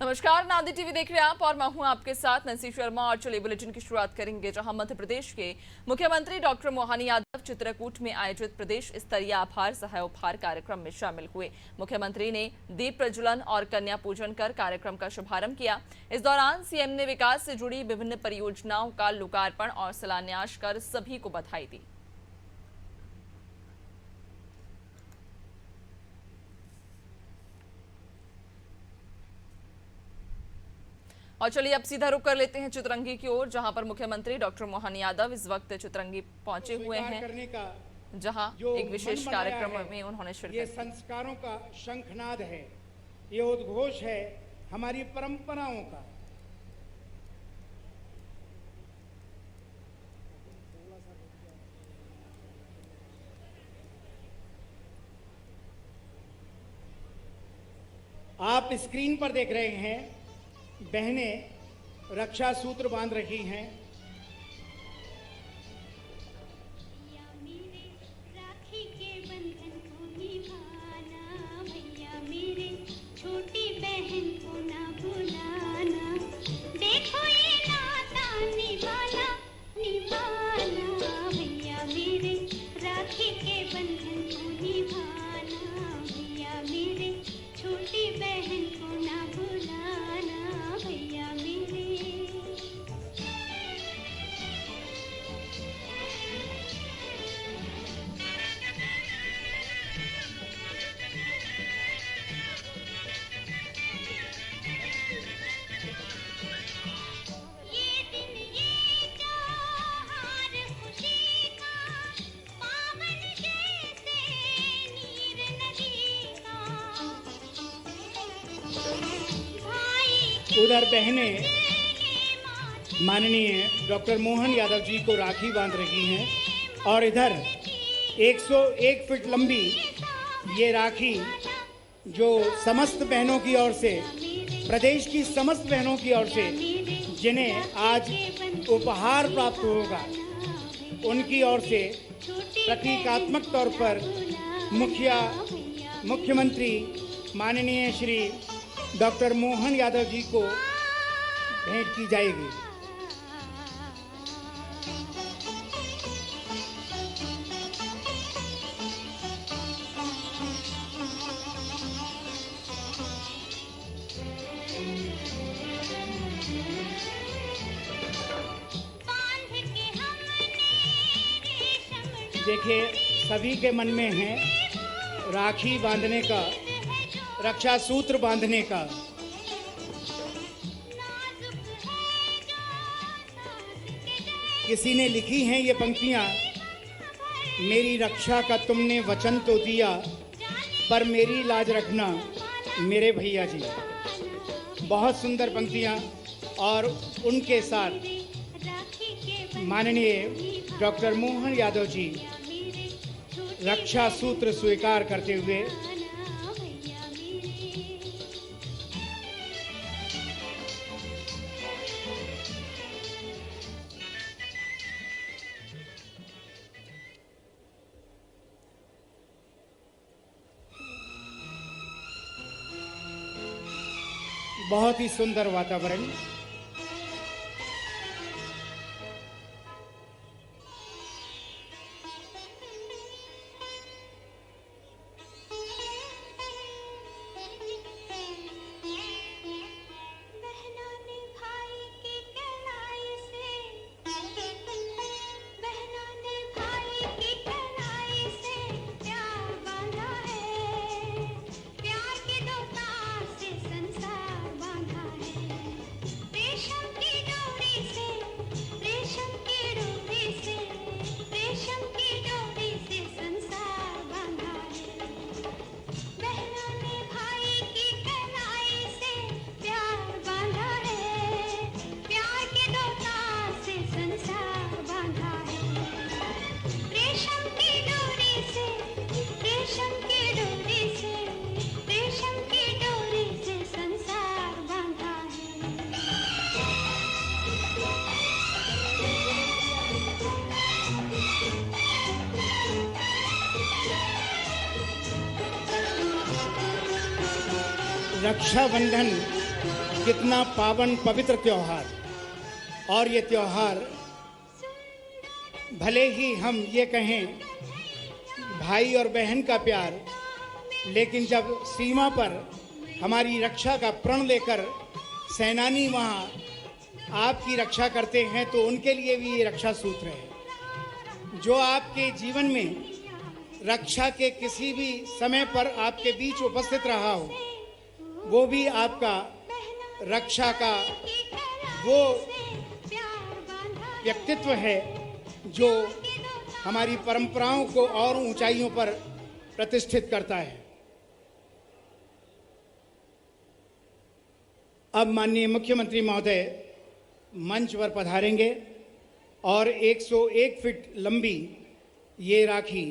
नमस्कार, नादी टीवी देख रहे हैं आप और मैं हूं आपके साथ नंसी शर्मा। और चलिए बुलेटिन की शुरुआत करेंगे, जहां मध्य प्रदेश के मुख्यमंत्री डॉक्टर मोहन यादव चित्रकूट में आयोजित प्रदेश स्तरीय आभार सह उपहार कार्यक्रम में शामिल हुए। मुख्यमंत्री ने दीप प्रज्वलन और कन्या पूजन कर कार्यक्रम का शुभारंभ किया। इस दौरान सीएम ने विकास से जुड़ी विभिन्न परियोजनाओं का लोकार्पण और शिलान्यास कर सभी को बधाई दी। और चलिए अब सीधा रुख कर लेते हैं चितरंगी की ओर, जहां पर मुख्यमंत्री डॉक्टर मोहन यादव इस वक्त चितरंगी पहुंचे हुए हैं, जहां एक विशेष कार्यक्रम में उन्होंने शिरकत। ये संस्कारों का शंखनाद है, ये उद्घोष है हमारी परंपराओं का। आप स्क्रीन पर देख रहे हैं, बहनें रक्षा सूत्र बांध रही हैं। राखी के बंधन को निभाना, भैया मेरे छोटी बहन को ना भुलाना। देखो ये नाता निभाना निभाना, भैया मेरे राखी के बंधन को निभाना, भैया मेरे छोटी बहन को ना भुलाना। उधर बहनें माननीय डॉक्टर मोहन यादव जी को राखी बांध रही हैं और इधर 101 फीट लंबी ये राखी जो समस्त बहनों की ओर से, प्रदेश की समस्त बहनों की ओर से जिन्हें आज उपहार प्राप्त होगा, उनकी ओर से प्रतीकात्मक तौर पर मुख्यमंत्री माननीय श्री डॉक्टर मोहन यादव जी को भेंट की जाएगी। देखिए, सभी के मन में है राखी बांधने का, रक्षा सूत्र बांधने का। किसी ने लिखी हैं ये पंक्तियां, मेरी रक्षा का तुमने वचन तो दिया, पर मेरी लाज रखना मेरे भैया जी। बहुत सुंदर पंक्तियां। और उनके साथ माननीय डॉक्टर मोहन यादव जी रक्षा सूत्र स्वीकार करते हुए बहुत ही सुंदर वातावरण। रक्षाबंधन कितना पावन पवित्र त्योहार। और ये त्योहार भले ही हम ये कहें भाई और बहन का प्यार, लेकिन जब सीमा पर हमारी रक्षा का प्रण लेकर सेनानी वहाँ आपकी रक्षा करते हैं तो उनके लिए भी ये रक्षा सूत्र है। जो आपके जीवन में रक्षा के किसी भी समय पर आपके बीच उपस्थित रहा हो, वो भी आपका रक्षा का वो व्यक्तित्व है जो हमारी परंपराओं को और ऊंचाइयों पर प्रतिष्ठित करता है। अब माननीय मुख्यमंत्री महोदय मंच पर पधारेंगे और 101 फीट लंबी ये राखी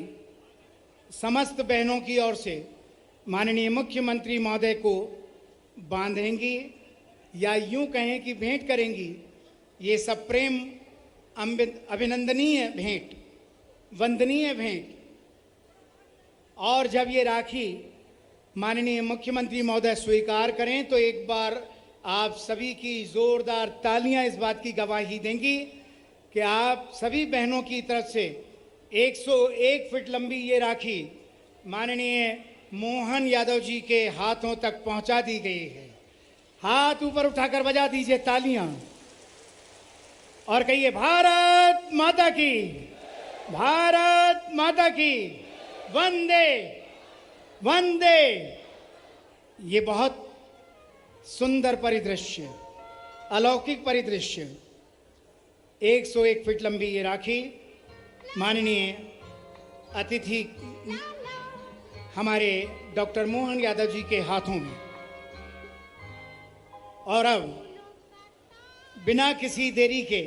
समस्त बहनों की ओर से माननीय मुख्यमंत्री महोदय को बांधेंगी या यूं कहें कि भेंट करेंगी। ये सब प्रेम अभिनंदनीय भेंट, वंदनीय भेंट। और जब ये राखी माननीय मुख्यमंत्री महोदय स्वीकार करें तो एक बार आप सभी की जोरदार तालियां इस बात की गवाही देंगी कि आप सभी बहनों की तरफ से 101 फीट लंबी ये राखी माननीय मोहन यादव जी के हाथों तक पहुंचा दी गई है। हाथ ऊपर उठाकर बजा दीजिए तालियां और कहिए भारत माता की, भारत माता की, वंदे वंदे। ये बहुत सुंदर परिदृश्य, अलौकिक परिदृश्य। 101 फीट लंबी ये राखी माननीय अतिथि हमारे डॉक्टर मोहन यादव जी के हाथों में। और अब बिना किसी देरी के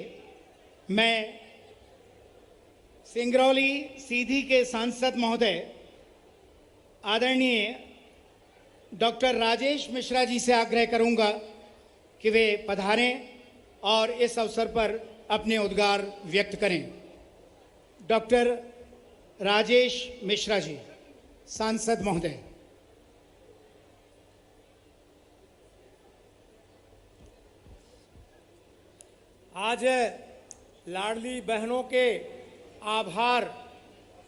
मैं सिंगरौली सीधी के सांसद महोदय आदरणीय डॉक्टर राजेश मिश्रा जी से आग्रह करूंगा कि वे पधारें और इस अवसर पर अपने उद्गार व्यक्त करें। डॉक्टर राजेश मिश्रा जी, सांसद महोदय। आज लाडली बहनों के आभार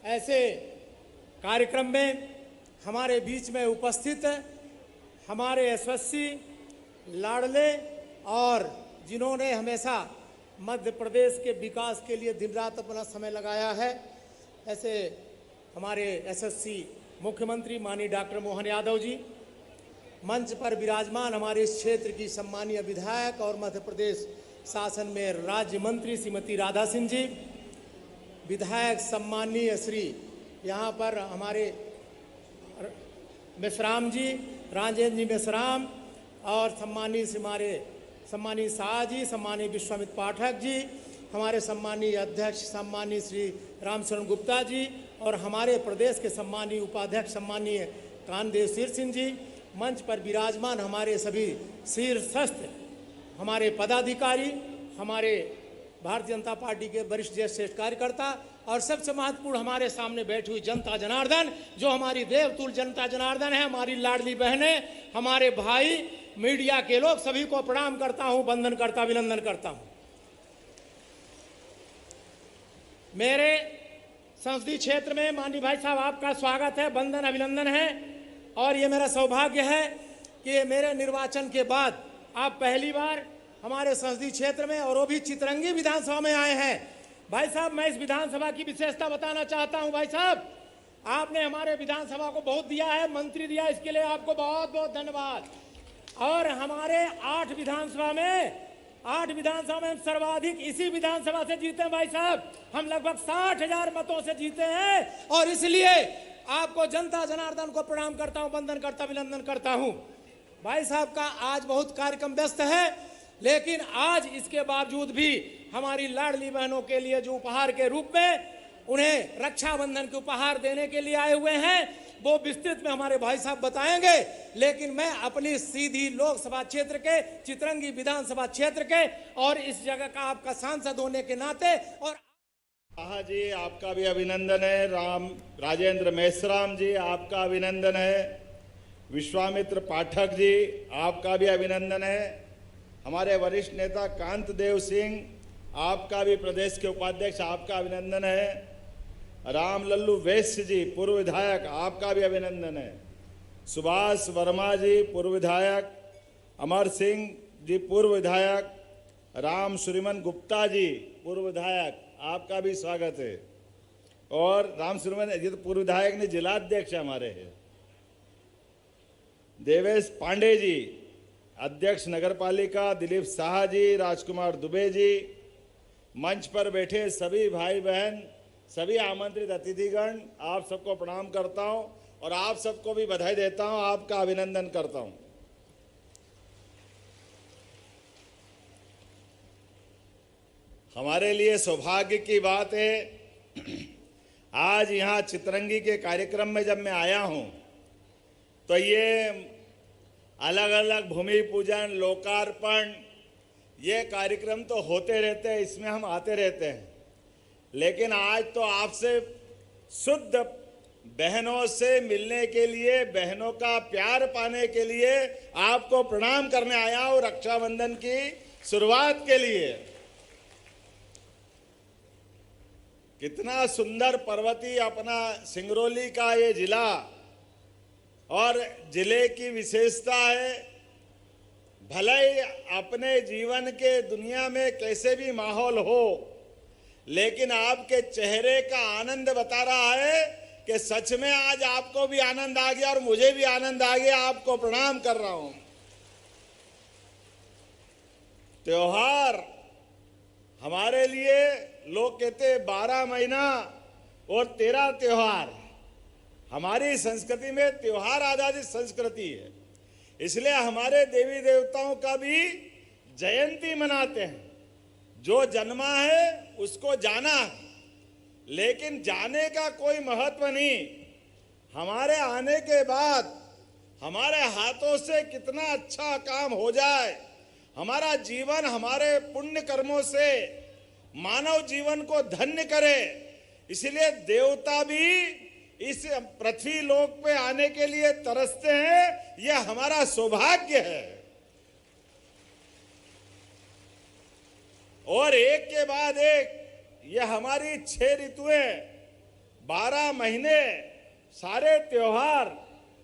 ऐसे कार्यक्रम में हमारे बीच में उपस्थित हमारे यशस्वी लाडले और जिन्होंने हमेशा मध्य प्रदेश के विकास के लिए दिन रात अपना समय लगाया है, ऐसे हमारे यशस्वी मुख्यमंत्री माननीय डॉक्टर मोहन यादव जी, मंच पर विराजमान हमारे इस क्षेत्र की सम्मानीय विधायक और मध्य प्रदेश शासन में राज्य मंत्री श्रीमती राधा सिंह जी, विधायक सम्मानीय श्री यहाँ पर हमारे मेश्राम जी, राजेंद्र जी मेश्राम, और सम्मानीय शाह जी, सम्मानीय विश्वामित्र पाठक जी, हमारे सम्मानीय अध्यक्ष सम्मानीय श्री रामचरण गुप्ता जी, और हमारे प्रदेश के सम्मानीय उपाध्यक्ष सम्मानीय कानदेव सिर सिंह जी, मंच पर विराजमान हमारे सभी शीर्षस्थ हमारे पदाधिकारी, हमारे भारतीय जनता पार्टी के वरिष्ठ ज्येष्ठ कार्यकर्ता, और सबसे महत्वपूर्ण हमारे सामने बैठी हुई जनता जनार्दन, जो हमारी देवतुल्य जनता जनार्दन है, हमारी लाडली बहनें, हमारे भाई, मीडिया के लोग, सभी को प्रणाम करता हूं, वंदन करता, अभिनंदन करता हूं। मेरे संसदीय क्षेत्र में माननीय भाई साहब आपका स्वागत है, वंदन अभिनंदन है। और ये मेरा सौभाग्य है कि मेरे निर्वाचन के बाद आप पहली बार हमारे संसदीय क्षेत्र में, और वो भी चितरंगी विधानसभा में आए हैं। भाई साहब, मैं इस विधानसभा की विशेषता बताना चाहता हूं। भाई साहब, आपने हमारे विधानसभा को बहुत दिया है, मंत्री दिया, इसके लिए आपको बहुत बहुत धन्यवाद। और हमारे 8 विधानसभा में हम सर्वाधिक इसी विधानसभा से जीते हैं। भाई साहब, हम लगभग 60,000 मतों से जीते हैं, और इसलिए आपको जनता जनार्दन को प्रणाम करता हूं, वंदन करता, अभिनंदन करता हूं। भाई साहब का आज बहुत कार्यक्रम व्यस्त है, लेकिन आज इसके बावजूद भी हमारी लाडली बहनों के लिए जो उपहार के रूप में उन्हें रक्षाबंधन के उपहार देने के लिए आए हुए हैं, वो विस्तृत में हमारे भाई साहब बताएंगे। लेकिन मैं अपनी सीधी लोकसभा क्षेत्र के, चितरंगी विधानसभा क्षेत्र के, और इस जगह का आपका सांसद होने के नाते, और शाह जी आपका भी अभिनंदन है, राजेंद्र मेश्राम जी आपका अभिनंदन है, विश्वामित्र पाठक जी आपका भी अभिनंदन है, हमारे वरिष्ठ नेता कांत देव सिंह, आपका भी प्रदेश के उपाध्यक्ष, आपका अभिनंदन है। राम लल्लू वैश्य जी, पूर्व विधायक, आपका भी अभिनंदन है। सुभाष वर्मा जी, पूर्व विधायक। अमर सिंह जी, पूर्व विधायक। राम सुरिमन गुप्ता जी, पूर्व विधायक, आपका भी स्वागत है। और राम सुरिमन जी तो पूर्व विधायक ने जिलाध्यक्ष हमारे हैं। देवेश पांडे जी, अध्यक्ष नगर पालिका। दिलीप शाह जी, राजकुमार दुबे जी, मंच पर बैठे सभी भाई बहन, सभी आमंत्रित अतिथिगण, आप सबको प्रणाम करता हूं और आप सबको भी बधाई देता हूं, आपका अभिनंदन करता हूं। हमारे लिए सौभाग्य की बात है, आज यहाँ चितरंगी के कार्यक्रम में जब मैं आया हूँ तो ये अलग अलग भूमि पूजन, लोकार्पण, ये कार्यक्रम तो होते रहते हैं, इसमें हम आते रहते हैं, लेकिन आज तो आपसे शुद्ध बहनों से मिलने के लिए, बहनों का प्यार पाने के लिए आपको प्रणाम करने आया हूँ, रक्षाबंधन की शुरुआत के लिए। कितना सुंदर पर्वतीय अपना सिंगरौली का ये जिला, और जिले की विशेषता है, भले ही अपने जीवन के दुनिया में कैसे भी माहौल हो, लेकिन आपके चेहरे का आनंद बता रहा है कि सच में आज आपको भी आनंद आ गया और मुझे भी आनंद आ गया। आपको प्रणाम कर रहा हूं। त्योहार हमारे लिए, लोग कहते हैं 12 महीना और 13 त्योहार। हमारी संस्कृति में त्योहार आधारित संस्कृति है, इसलिए हमारे देवी देवताओं का भी जयंती मनाते हैं। जो जन्मा है उसको जाना है, लेकिन जाने का कोई महत्व नहीं, हमारे आने के बाद हमारे हाथों से कितना अच्छा काम हो जाए, हमारा जीवन हमारे पुण्य कर्मों से मानव जीवन को धन्य करे। इसलिए देवता भी इस पृथ्वी लोक पे आने के लिए तरसते हैं, यह हमारा सौभाग्य है। और एक के बाद एक यह हमारी 6 ऋतुएं, 12 महीने, सारे त्योहार,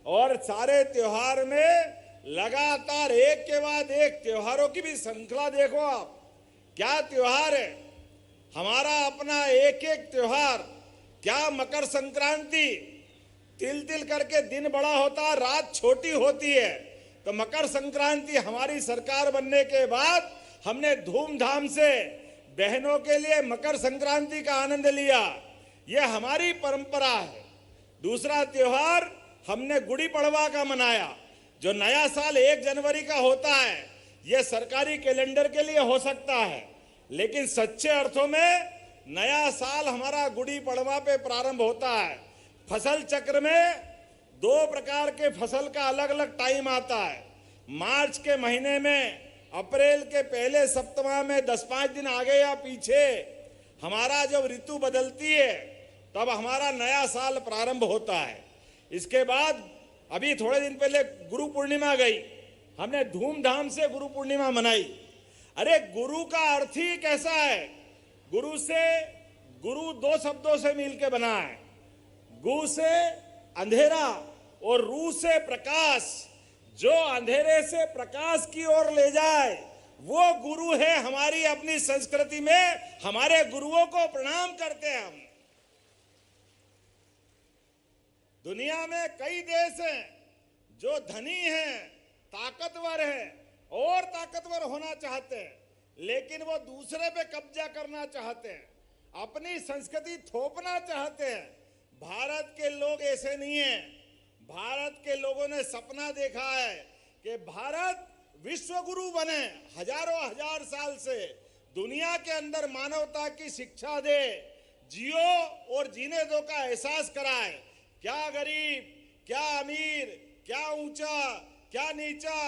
और सारे त्योहार में लगातार एक के बाद एक त्योहारों की भी श्रृंखला देखो आप, क्या त्योहार है हमारा अपना। एक एक त्योहार, क्या मकर संक्रांति, तिल तिल करके दिन बड़ा होता, रात छोटी होती है। तो मकर संक्रांति हमारी सरकार बनने के बाद हमने धूमधाम से बहनों के लिए मकर संक्रांति का आनंद लिया, यह हमारी परंपरा है। दूसरा त्योहार हमने गुड़ी पड़वा का मनाया, जो नया साल 1 जनवरी का होता है। यह सरकारी कैलेंडर के लिए हो सकता है, लेकिन सच्चे अर्थों में नया साल हमारा गुड़ी पड़वा पे प्रारंभ होता है। फसल चक्र में 2 प्रकार के फसल का अलग अलग टाइम आता है। मार्च के महीने में, अप्रैल के पहले सप्ताह में 10-5 दिन आगे या पीछे हमारा जब ऋतु बदलती है, तब हमारा नया साल प्रारंभ होता है। इसके बाद अभी थोड़े दिन पहले गुरु पूर्णिमा गई, हमने धूमधाम से गुरु पूर्णिमा मनाई। अरे गुरु का अर्थ ही कैसा है, गुरु 2 शब्दों से मिलकर बना है। गु से अंधेरा और रू से प्रकाश, जो अंधेरे से प्रकाश की ओर ले जाए वो गुरु है। हमारी अपनी संस्कृति में हमारे गुरुओं को प्रणाम करते हैं हम। दुनिया में कई देश हैं जो धनी हैं, ताकतवर हैं और ताकतवर होना चाहते हैं, लेकिन वो दूसरे पे कब्जा करना चाहते हैं, अपनी संस्कृति थोपना चाहते हैं। भारत के लोग ऐसे नहीं हैं। भारत के लोगों ने सपना देखा है कि भारत विश्व गुरु बने, हजारों हजार साल से दुनिया के अंदर मानवता की शिक्षा दे, जियो और जीने दो का एहसास कराए। क्या गरीब, क्या अमीर, क्या ऊंचा, क्या नीचा,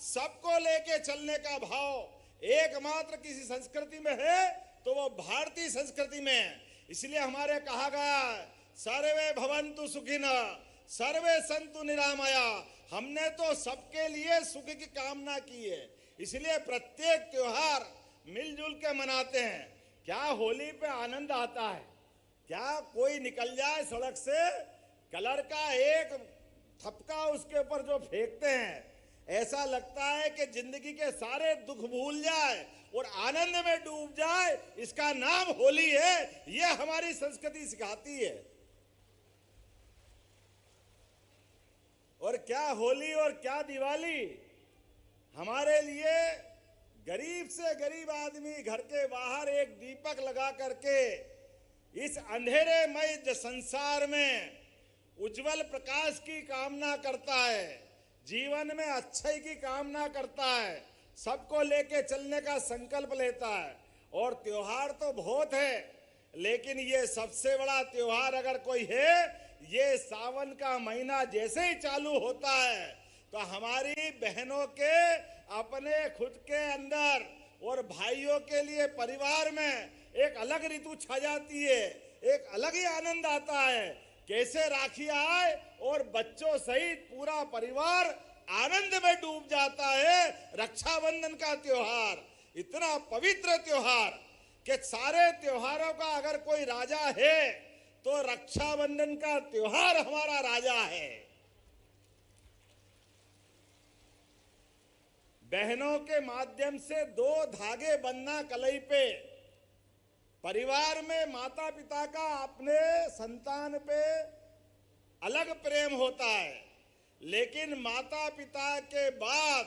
सबको लेके चलने का भाव एकमात्र किसी संस्कृति में है तो वो भारतीय संस्कृति में है। इसलिए हमारे कहा गया, सर्वे भवन्तु सुखिनः, सर्वे सन्तु निरामया। हमने तो सबके लिए सुख की कामना की है, इसलिए प्रत्येक त्योहार मिलजुल के मनाते हैं। क्या होली पे आनंद आता है? क्या कोई निकल जाए सड़क से, कलर का एक थपका उसके ऊपर जो फेंकते हैं, ऐसा लगता है कि जिंदगी के सारे दुख भूल जाए और आनंद में डूब जाए। इसका नाम होली है। यह हमारी संस्कृति सिखाती है। और क्या होली और क्या दिवाली, हमारे लिए गरीब से गरीब आदमी घर के बाहर एक दीपक लगा करके इस अंधेरेमय संसार में उज्जवल प्रकाश की कामना करता है, जीवन में अच्छाई की कामना करता है, सबको लेके चलने का संकल्प लेता है। और त्योहार तो बहुत है, लेकिन ये सबसे बड़ा त्योहार अगर कोई है, ये सावन का महीना जैसे ही चालू होता है तो हमारी बहनों के अपने खुद के अंदर और भाइयों के लिए परिवार में एक अलग ऋतु छा जाती है, एक अलग ही आनंद आता है। कैसे राखी आए और बच्चों सहित पूरा परिवार आनंद में डूब जाता है। रक्षाबंधन का त्योहार इतना पवित्र त्योहार कि सारे त्योहारों का अगर कोई राजा है तो रक्षाबंधन का त्योहार हमारा राजा है। बहनों के माध्यम से दो धागे बंधना कलाई पे। परिवार में माता पिता का अपने संतान पे अलग प्रेम होता है, लेकिन माता पिता के बाद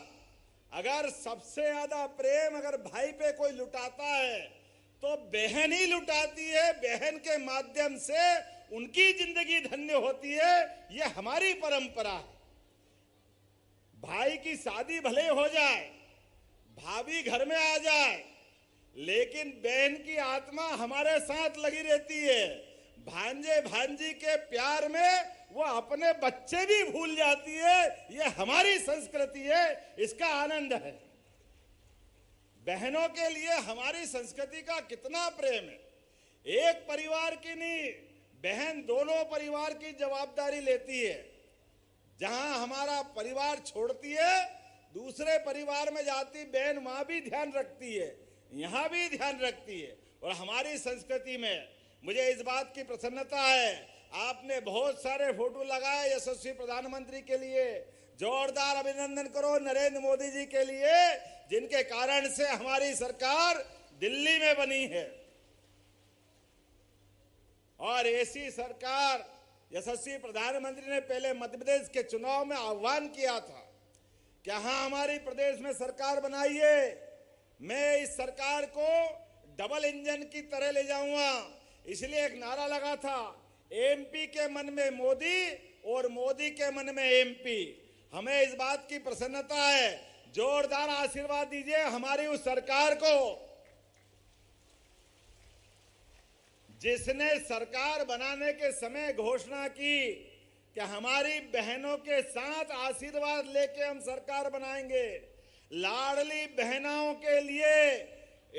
अगर सबसे ज्यादा प्रेम अगर भाई पे कोई लुटाता है तो बहन ही लुटाती है। बहन के माध्यम से उनकी जिंदगी धन्य होती है। यह हमारी परंपरा है। भाई की शादी भले हो जाए, भाभी घर में आ जाए, लेकिन बहन की आत्मा हमारे साथ लगी रहती है। भांजे भांजी के प्यार में वो अपने बच्चे भी भूल जाती है। ये हमारी संस्कृति है, इसका आनंद है। बहनों के लिए हमारी संस्कृति का कितना प्रेम है। एक परिवार की नहीं, बहन दोनों परिवार की जवाबदारी लेती है। जहां हमारा परिवार छोड़ती है, दूसरे परिवार में जाती बहन वहां भी ध्यान रखती है, यहां भी ध्यान रखती है। और हमारी संस्कृति में मुझे इस बात की प्रसन्नता है, आपने बहुत सारे फोटो लगाए यशस्वी प्रधानमंत्री के लिए। जोरदार अभिनंदन करो नरेंद्र मोदी जी के लिए, जिनके कारण से हमारी सरकार दिल्ली में बनी है। और ऐसी सरकार यशस्वी प्रधानमंत्री ने पहले मध्य प्रदेश के चुनाव में आह्वान किया था कि हाँ हमारी प्रदेश में सरकार बनाइए, मैं इस सरकार को डबल इंजन की तरह ले जाऊंगा। इसलिए एक नारा लगा था, एमपी के मन में मोदी और मोदी के मन में एमपी। हमें इस बात की प्रसन्नता है, जोरदार आशीर्वाद दीजिए हमारी उस सरकार को, जिसने सरकार बनाने के समय घोषणा की कि हमारी बहनों के साथ आशीर्वाद लेके हम सरकार बनाएंगे। लाडली बहनों के लिए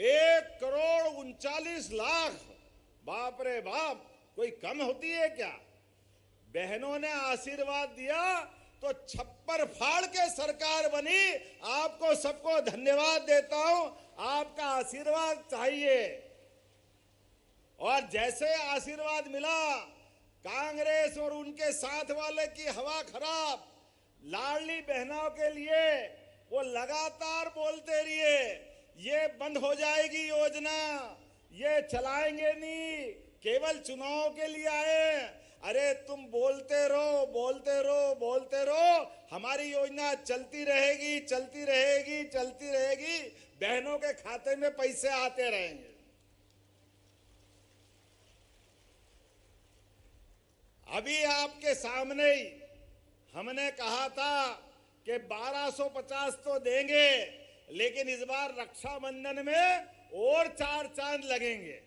1,39,00,000, बाप रे बाप, कोई कम होती है क्या? बहनों ने आशीर्वाद दिया तो छप्पर फाड़ के सरकार बनी। आपको सबको धन्यवाद देता हूं, आपका आशीर्वाद चाहिए। और जैसे आशीर्वाद मिला, कांग्रेस और उनके साथ वाले की हवा खराब। लाडली बहनों के लिए वो लगातार बोलते रहिए, ये बंद हो जाएगी योजना, ये चलाएंगे नहीं, केवल चुनाव के लिए आए। अरे तुम बोलते रहो, बोलते रहो, बोलते रहो, हमारी योजना चलती रहेगी, चलती रहेगी, चलती रहेगी। बहनों के खाते में पैसे आते रहेंगे। अभी आपके सामने ही हमने कहा था कि 1250 तो देंगे, लेकिन इस बार रक्षाबंधन में और 4 चांद लगेंगे।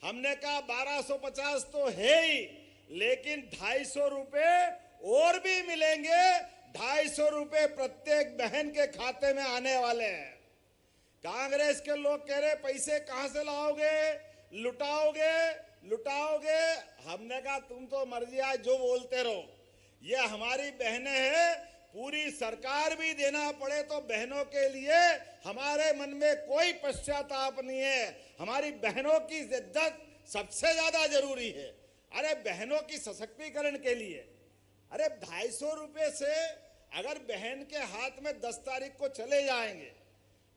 हमने कहा 1250 तो है ही, लेकिन 250 रुपए और भी मिलेंगे। 250 रुपए प्रत्येक बहन के खाते में आने वाले हैं। कांग्रेस के लोग कह रहे पैसे कहां से लाओगे, लुटाओगे, लुटाओगे। हमने कहा तुम तो मर्जी आए जो बोलते रहो, ये हमारी बहनें हैं, पूरी सरकार भी देना पड़े तो बहनों के लिए हमारे मन में कोई पश्चाताप नहीं है। हमारी बहनों की इज्जत सबसे ज्यादा जरूरी है। अरे बहनों की सशक्तिकरण के लिए, अरे 250 रुपए से अगर बहन के हाथ में 10 तारीख को चले जाएंगे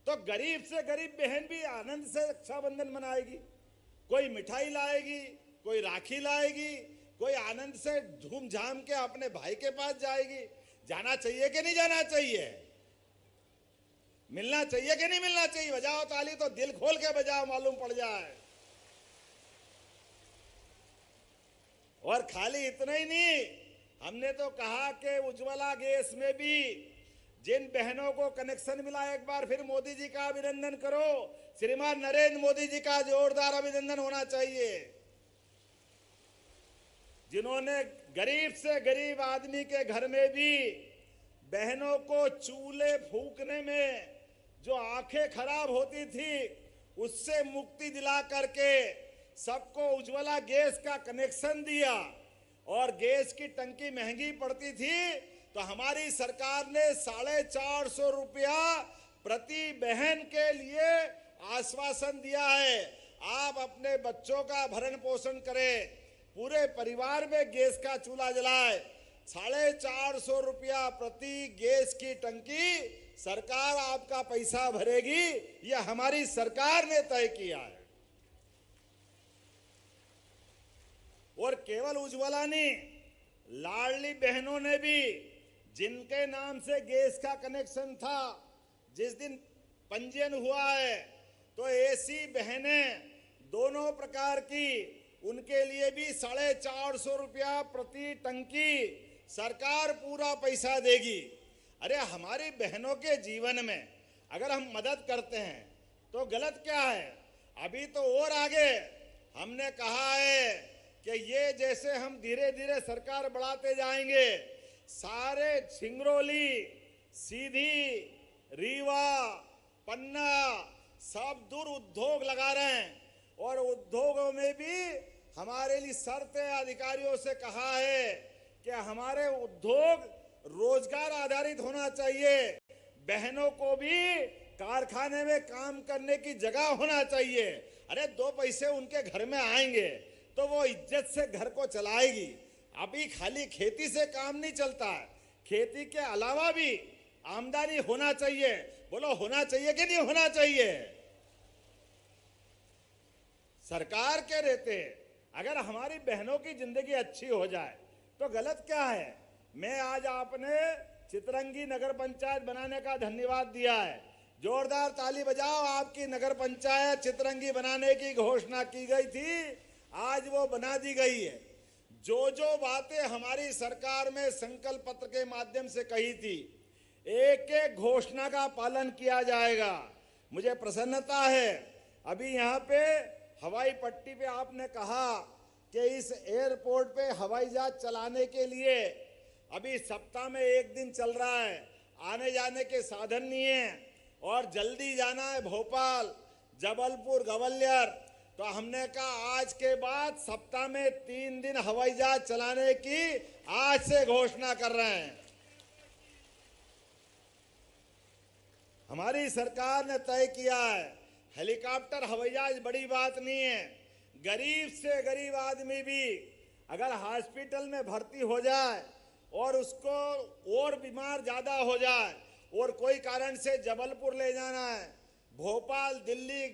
तो गरीब से गरीब बहन भी आनंद से रक्षाबंधन मनाएगी। कोई मिठाई लाएगी, कोई राखी लाएगी, कोई आनंद से धूमधाम के अपने भाई के पास जाएगी। जाना चाहिए कि नहीं जाना चाहिए? मिलना चाहिए कि नहीं मिलना चाहिए? बजाओ ताली तो दिल खोल के बजाओ, मालूम पड़ जाए। और खाली इतना ही नहीं, हमने तो कहा कि उज्ज्वला गैस में भी जिन बहनों को कनेक्शन मिला, एक बार फिर मोदी जी का अभिनंदन करो। श्रीमान नरेंद्र मोदी जी का जोरदार अभिनंदन होना चाहिए, जिन्होंने गरीब से गरीब आदमी के घर में भी बहनों को चूल्हे फूकने में जो आंखें खराब होती थी उससे मुक्ति दिला करके सबको उज्ज्वला गैस का कनेक्शन दिया। और गैस की टंकी महंगी पड़ती थी तो हमारी सरकार ने 450 रुपया प्रति बहन के लिए आश्वासन दिया है। आप अपने बच्चों का भरण पोषण करें, पूरे परिवार में गैस का चूल्हा जलाए। 450 रुपया प्रति गैस की टंकी सरकार आपका पैसा भरेगी, यह हमारी सरकार ने तय किया है। और केवल उज्ज्वला नहीं, लाडली बहनों ने भी, जिनके नाम से गैस का कनेक्शन था, जिस दिन पंजीयन हुआ है तो ऐसी बहनें दोनों प्रकार की, उनके लिए भी 450 रुपया प्रति टंकी सरकार पूरा पैसा देगी। अरे हमारी बहनों के जीवन में अगर हम मदद करते हैं तो गलत क्या है? अभी तो और आगे हमने कहा है कि ये जैसे हम धीरे धीरे सरकार बढ़ाते जाएंगे, सारे सिंगरौली, सीधी, रीवा, पन्ना सब दूर उद्योग लगा रहे हैं। और उद्योगों में भी हमारे लिए शर्तें अधिकारियों से कहा है कि हमारे उद्योग रोजगार आधारित होना चाहिए, बहनों को भी कारखाने में काम करने की जगह होना चाहिए। अरे 2 पैसे उनके घर में आएंगे तो वो इज्जत से घर को चलाएगी। अभी खाली खेती से काम नहीं चलता है, खेती के अलावा भी आमदनी होना चाहिए। बोलो होना चाहिए कि नहीं होना चाहिए? सरकार के रहते अगर हमारी बहनों की जिंदगी अच्छी हो जाए तो गलत क्या है? मैं आज आपने चितरंगी नगर पंचायत बनाने का धन्यवाद दिया है, जोरदार ताली बजाओ। आपकी नगर पंचायत चितरंगी बनाने की घोषणा की गई थी, आज वो बना दी गई है। जो जो बातें हमारी सरकार में संकल्प पत्र के माध्यम से कही थी, एक एक घोषणा का पालन किया जाएगा। मुझे प्रसन्नता है, अभी यहाँ पे हवाई पट्टी पे आपने कहा कि इस एयरपोर्ट पे हवाई जहाज चलाने के लिए अभी सप्ताह में 1 दिन चल रहा है, आने जाने के साधन नहीं है और जल्दी जाना है भोपाल, जबलपुर, ग्वालियर। तो हमने कहा आज के बाद सप्ताह में 3 दिन हवाई जहाज चलाने की आज से घोषणा कर रहे हैं। हमारी सरकार ने तय किया है, हेलीकॉप्टर हवाई जहाज बड़ी बात नहीं है। गरीब से गरीब आदमी भी अगर हॉस्पिटल में भर्ती हो जाए और उसको और बीमार ज्यादा हो जाए और कोई कारण से जबलपुर ले जाना है, भोपाल, दिल्ली,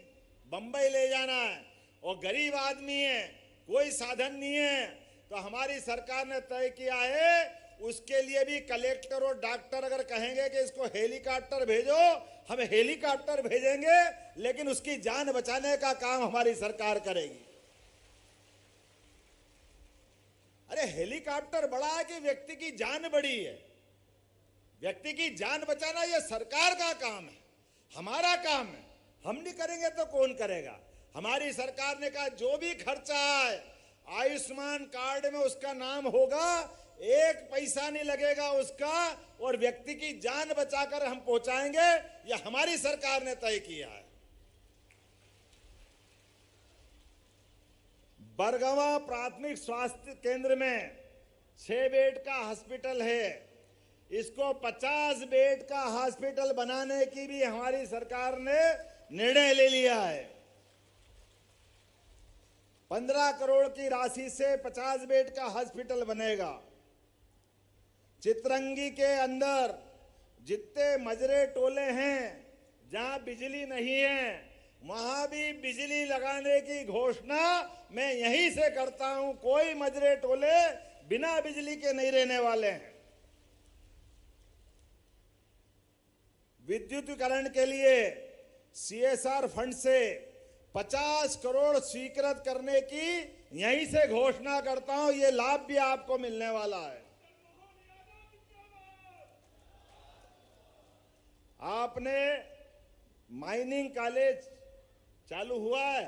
बंबई ले जाना है और गरीब आदमी है, कोई साधन नहीं है, तो हमारी सरकार ने तय किया है उसके लिए भी कलेक्टर और डॉक्टर अगर कहेंगे कि इसको हेलीकॉप्टर भेजो, हम हेलीकॉप्टर भेजेंगे, लेकिन उसकी जान बचाने का काम हमारी सरकार करेगी। अरे हेलीकॉप्टर बड़ा है कि व्यक्ति की जान बड़ी है? व्यक्ति की जान बचाना यह सरकार का काम है, हमारा काम है। हम नहीं करेंगे तो कौन करेगा? हमारी सरकार ने कहा जो भी खर्चा है आयुष्मान कार्ड में उसका नाम होगा, 1 पैसा नहीं लगेगा उसका, और व्यक्ति की जान बचाकर हम पहुंचाएंगे। यह हमारी सरकार ने तय किया है। बरगवा प्राथमिक स्वास्थ्य केंद्र में 6 बेड का हॉस्पिटल है। इसको 50 बेड का हॉस्पिटल बनाने की भी हमारी सरकार ने निर्णय ले लिया है। 15 करोड़ की राशि से 50 बेड का हॉस्पिटल बनेगा। चितरंगी के अंदर जितने मजरे टोले हैं जहां बिजली नहीं है, वहां भी बिजली लगाने की घोषणा मैं यहीं से करता हूं। कोई मजरे टोले बिना बिजली के नहीं रहने वाले हैं। विद्युतीकरण के लिए CSR फंड से 50 करोड़ स्वीकृत करने की यहीं से घोषणा करता हूं। ये लाभ भी आपको मिलने वाला है। आपने माइनिंग कॉलेज चालू हुआ है,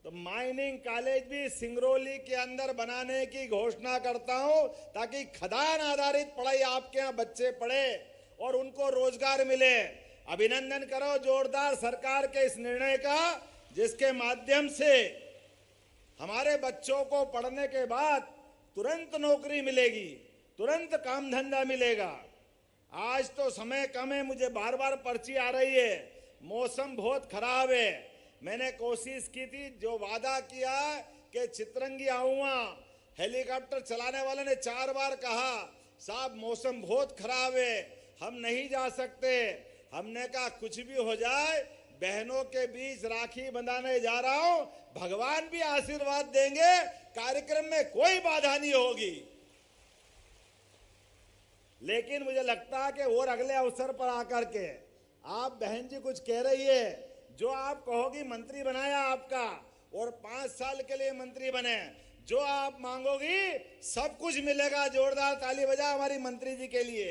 तो माइनिंग कॉलेज भी सिंगरौली के अंदर बनाने की घोषणा करता हूं, ताकि खदान आधारित पढ़ाई आपके यहां बच्चे पढ़े और उनको रोजगार मिले। अभिनंदन करो जोरदार सरकार के इस निर्णय का, जिसके माध्यम से हमारे बच्चों को पढ़ने के बाद तुरंत नौकरी मिलेगी, तुरंत काम धंधा मिलेगा। आज तो समय कम है, मुझे बार बार पर्ची आ रही है, मौसम बहुत खराब है। मैंने कोशिश की थी, जो वादा किया कि चितरंगी आऊंगा, हेलीकॉप्टर चलाने वाले ने 4 बार कहा साहब मौसम बहुत खराब है, हम नहीं जा सकते। हमने कहा कुछ भी हो जाए, बहनों के बीच राखी बंधाने जा रहा हूं, भगवान भी आशीर्वाद देंगे, कार्यक्रम में कोई बाधा नहीं होगी। लेकिन मुझे लगता है कि और अगले अवसर पर आकर के आप बहन जी कुछ कह रही है, जो आप कहोगी मंत्री बनाया आपका, और 5 साल के लिए मंत्री बने, जो आप मांगोगी सब कुछ मिलेगा। जोरदार ताली बजा हमारी मंत्री जी के लिए।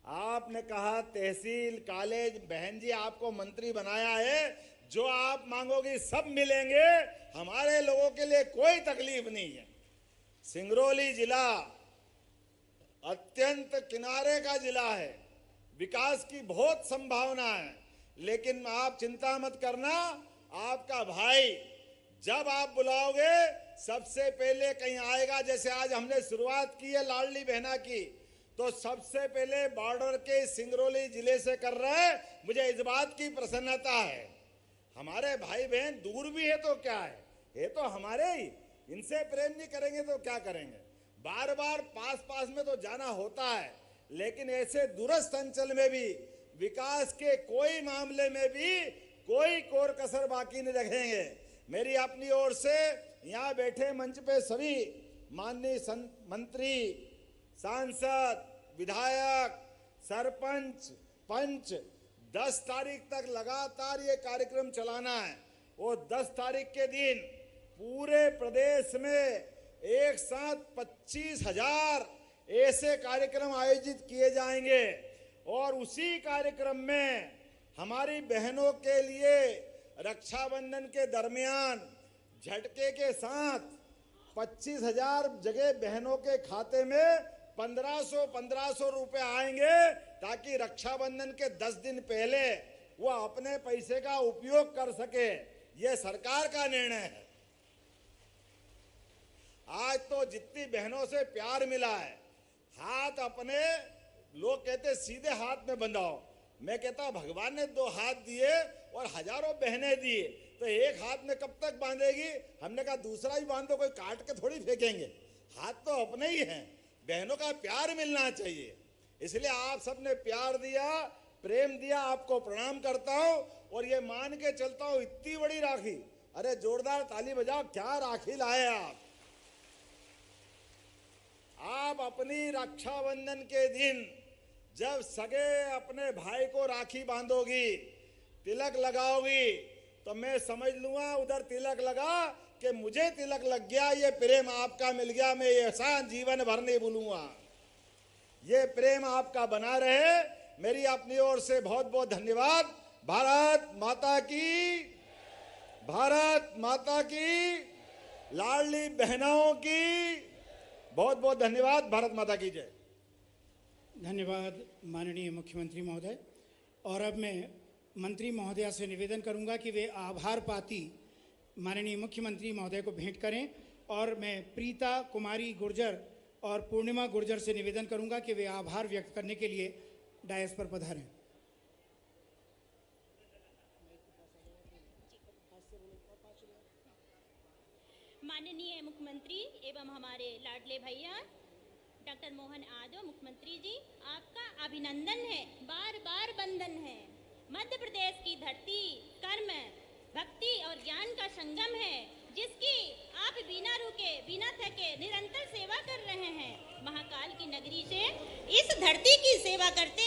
आपने कहा तहसील कॉलेज, बहन जी आपको मंत्री बनाया है, जो आप मांगोगी सब मिलेंगे। हमारे लोगों के लिए कोई तकलीफ नहीं है। सिंगरौली जिला अत्यंत किनारे का जिला है, विकास की बहुत संभावना है, लेकिन आप चिंता मत करना, आपका भाई जब आप बुलाओगे सबसे पहले कहीं आएगा। जैसे आज हमने शुरुआत की है लाडली बहना की, तो सबसे पहले बॉर्डर के सिंगरौली जिले से कर रहे हैं। मुझे इस बात की प्रसन्नता है। हमारे भाई बहन दूर भी है तो क्या है, ये तो हमारे ही, इनसे प्रेम नहीं करेंगे तो क्या करेंगे। बार बार पास में तो जाना होता है, लेकिन ऐसे दूरस्थ अंचल में भी विकास के कोई मामले में भी कोई कोर कसर बाकी नहीं रखेंगे। मेरी अपनी ओर से यहाँ बैठे मंच पे सभी माननीय मंत्री, सांसद, विधायक, सरपंच, पंच 10 तारीख तक लगातार ये कार्यक्रम चलाना है। वो 10 तारीख के दिन पूरे प्रदेश में एक साथ 25,000 ऐसे कार्यक्रम आयोजित किए जाएंगे, और उसी कार्यक्रम में हमारी बहनों के लिए रक्षाबंधन के दरमियान झटके के साथ 25,000 जगह बहनों के खाते में 1500 रुपए आएंगे, ताकि रक्षाबंधन के 10 दिन पहले वो अपने पैसे का उपयोग कर सके। ये सरकार का निर्णय है। आज तो जितनी बहनों से प्यार मिला है, हाथ अपने लोग कहते सीधे हाथ में बंधाओ, मैं कहता भगवान ने 2 हाथ दिए और हजारों बहनें दी, तो एक हाथ में कब तक बांधेगी। हमने कहा दूसरा ही बांधो, कोई काट के थोड़ी फेंकेंगे, हाथ तो अपने ही हैं। बहनों का प्यार मिलना चाहिए, इसलिए आप सबने प्यार दिया, प्रेम दिया, आपको प्रणाम करता हूं। और ये मान के चलता हूं, इतनी बड़ी राखी, अरे जोरदार ताली बजाओ, क्या राखी लाए आप अपनी रक्षाबंधन के दिन जब सगे अपने भाई को राखी बांधोगी, तिलक लगाओगी, तो मैं समझ लूंगा उधर तिलक लगा कि मुझे तिलक लग गया, ये प्रेम आपका मिल गया, मैं ये एहसान जीवन भर नहीं भूलूंगा। ये प्रेम आपका बना रहे। मेरी अपनी ओर से बहुत बहुत धन्यवाद। भारत माता की, भारत माता की, लाडली बहनों की बहुत बहुत धन्यवाद। भारत माता की जय। धन्यवाद माननीय मुख्यमंत्री महोदय। और अब मैं मंत्री महोदया से निवेदन करूंगा कि वे आभार पाती माननीय मुख्यमंत्री महोदय को भेंट करें और मैं प्रीता कुमारी गुर्जर और पूर्णिमा गुर्जर से निवेदन करूंगा कि वे आभार व्यक्त करने के लिए डायस पर पधारें। माननीय मुख्यमंत्री एवं हमारे लाडले भैया डॉक्टर मोहन यादव मुख्यमंत्री जी, आपका अभिनंदन है, बार बार वंदन है। मध्य प्रदेश की धरती कर्म, भक्ति और ज्ञान का संगम है, जिसकी आप बिना रुके बिना थके निरंतर सेवा कर रहे हैं। महाकाल की नगरी से इस धरती की सेवा करते